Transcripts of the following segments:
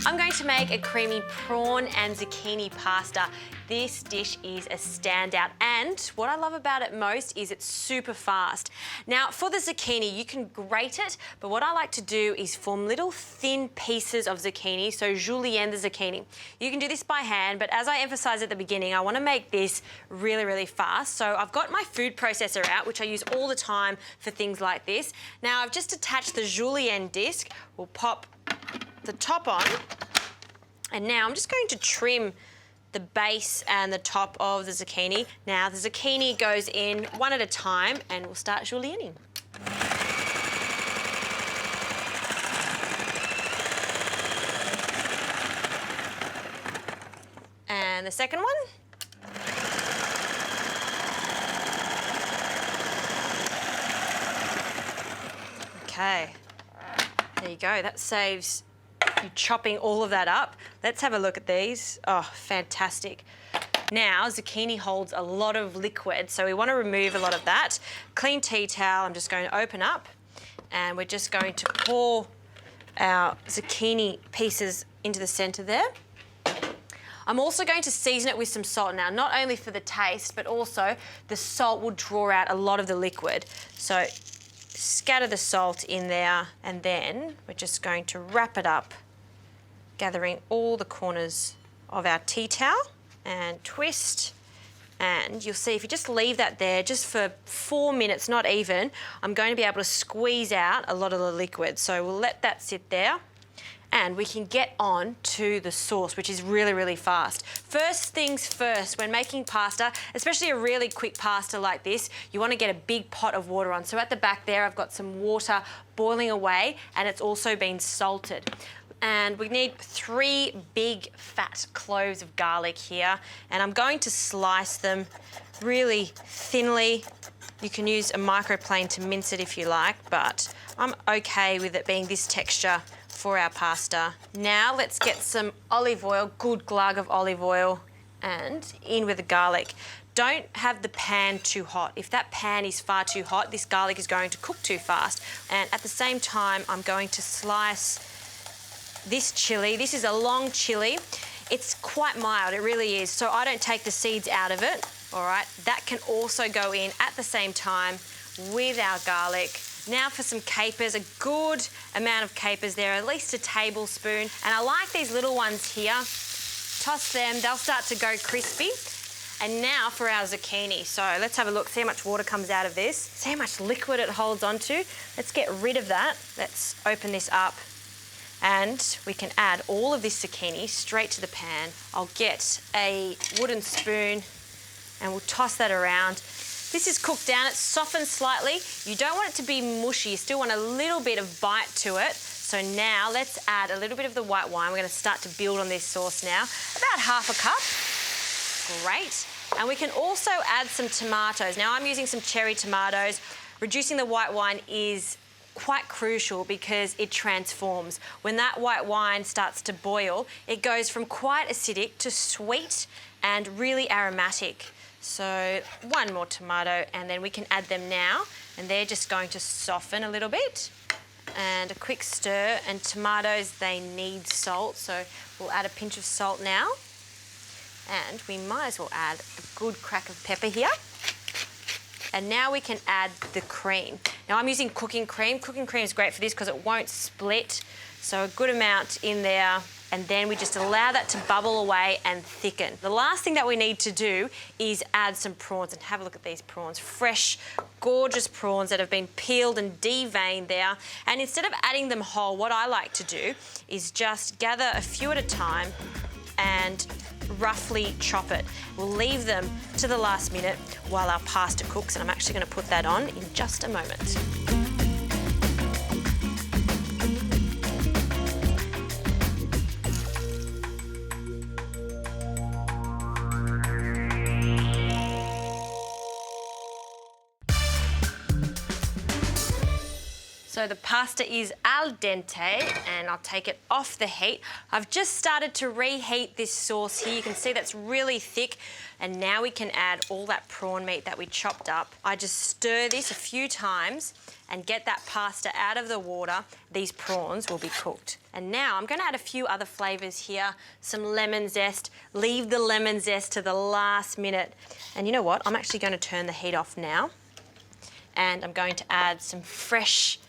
I'm going to make a creamy prawn and zucchini pasta. This dish is a standout, and what I love about it most is it's super fast. Now, for the zucchini, you can grate it, but what I like to do is form little thin pieces of zucchini, so julienne the zucchini. You can do this by hand, but as I emphasized at the beginning, I want to make this really, really fast. So I've got my food processor out, which I use all the time for things like this. Now, I've just attached the julienne disc. We'll pop the top on, and now I'm just going to trim the base and the top of the zucchini. Now the zucchini goes in one at a time, and we'll start julienning. And the second one. Okay, there you go. That saves you chopping all of that up. Let's have a look at these. Oh, fantastic. Now, zucchini holds a lot of liquid, so we want to remove a lot of that. Clean tea towel, I'm just going to open up, and we're just going to pour our zucchini pieces into the centre there. I'm also going to season it with some salt now, not only for the taste, but also the salt will draw out a lot of the liquid. So scatter the salt in there, and then we're just going to wrap it up, gathering all the corners of our tea towel, and twist. And you'll see if you just leave that there just for 4 minutes, not even, I'm going to be able to squeeze out a lot of the liquid. So we'll let that sit there, and we can get on to the sauce, which is really, really fast. First things first, when making pasta, especially a really quick pasta like this, you want to get a big pot of water on. So at the back there, I've got some water boiling away, and it's also been salted. And we need 3 big fat cloves of garlic here, and I'm going to slice them really thinly. You can use a microplane to mince it if you like, but I'm okay with it being this texture for our pasta. Now let's get some olive oil, good glug of olive oil, and in with the garlic. Don't have the pan too hot. If that pan is far too hot, this garlic is going to cook too fast. And at the same time, I'm going to slice this chilli. This is a long chilli. It's quite mild, it really is. So I don't take the seeds out of it, all right? That can also go in at the same time with our garlic. Now for some capers, a good amount of capers there, at least a tablespoon. And I like these little ones here. Toss them, they'll start to go crispy. And now for our zucchini. So let's have a look, see how much water comes out of this. See how much liquid it holds onto. Let's get rid of that. Let's open this up. And we can add all of this zucchini straight to the pan. I'll get a wooden spoon and we'll toss that around. This is cooked down, it's softened slightly. You don't want it to be mushy, you still want a little bit of bite to it. So now let's add a little bit of the white wine. We're going to start to build on this sauce now. About half a cup. Great. And we can also add some tomatoes. Now I'm using some cherry tomatoes. Reducing the white wine is quite crucial because it transforms. When that white wine starts to boil, it goes from quite acidic to sweet and really aromatic. So 1 more tomato, and then we can add them now, and they're just going to soften a little bit. And a quick stir, and tomatoes, they need salt, so we'll add a pinch of salt now. And we might as well add a good crack of pepper here. And now we can add the cream. Now I'm using cooking cream. Cooking cream is great for this because it won't split. So a good amount in there, and then we just allow that to bubble away and thicken. The last thing that we need to do is add some prawns, and have a look at these prawns. Fresh, gorgeous prawns that have been peeled and deveined there. And instead of adding them whole, what I like to do is just gather a few at a time and roughly chop it. We'll leave them to the last minute while our pasta cooks, and I'm actually going to put that on in just a moment. So So the pasta is al dente, and I'll take it off the heat. I've just started to reheat this sauce here. You can see that's really thick, and now we can add all that prawn meat that we chopped up. I just stir this a few times and get that pasta out of the water. These prawns will be cooked. And now I'm gonna add a few other flavors here, some lemon zest. Leave the lemon zest to the last minute. And you know what? I'm actually gonna turn the heat off now. And I'm going to add some fresh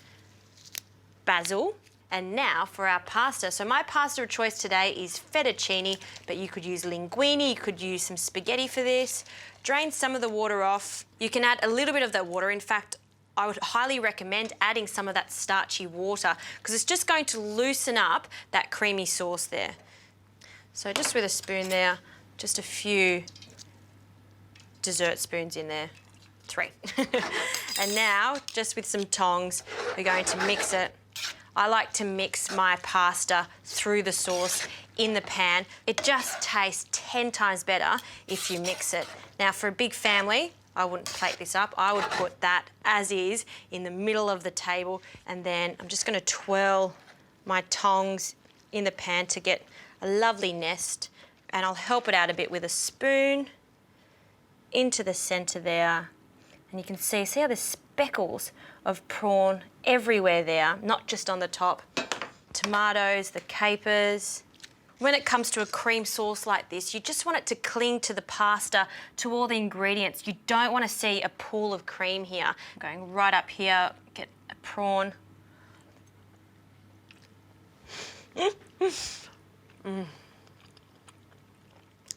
basil. And now for our pasta. So my pasta of choice today is fettuccine, but you could use linguine, you could use some spaghetti for this. Drain some of the water off. You can add a little bit of that water. In fact, I would highly recommend adding some of that starchy water because it's just going to loosen up that creamy sauce there. So just with a spoon there, just a few dessert spoons in there. 3. And now, just with some tongs, we're going to mix it. I like to mix my pasta through the sauce in the pan. It just tastes 10 times better if you mix it. Now, for a big family, I wouldn't plate this up. I would put that as is in the middle of the table, and then I'm just going to twirl my tongs in the pan to get a lovely nest, and I'll help it out a bit with a spoon into the centre there. And you can see how there's speckles of prawn everywhere there, not just on the top. Tomatoes, the capers. When it comes to a cream sauce like this, you just want it to cling to the pasta, to all the ingredients. You don't want to see a pool of cream here. I'm going right up here, get a prawn.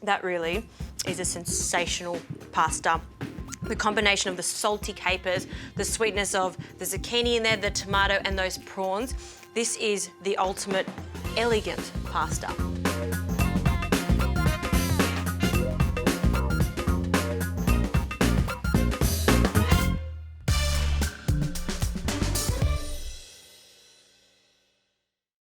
That really is a sensational pasta. The combination of the salty capers, the sweetness of the zucchini in there, the tomato and those prawns. This is the ultimate elegant pasta.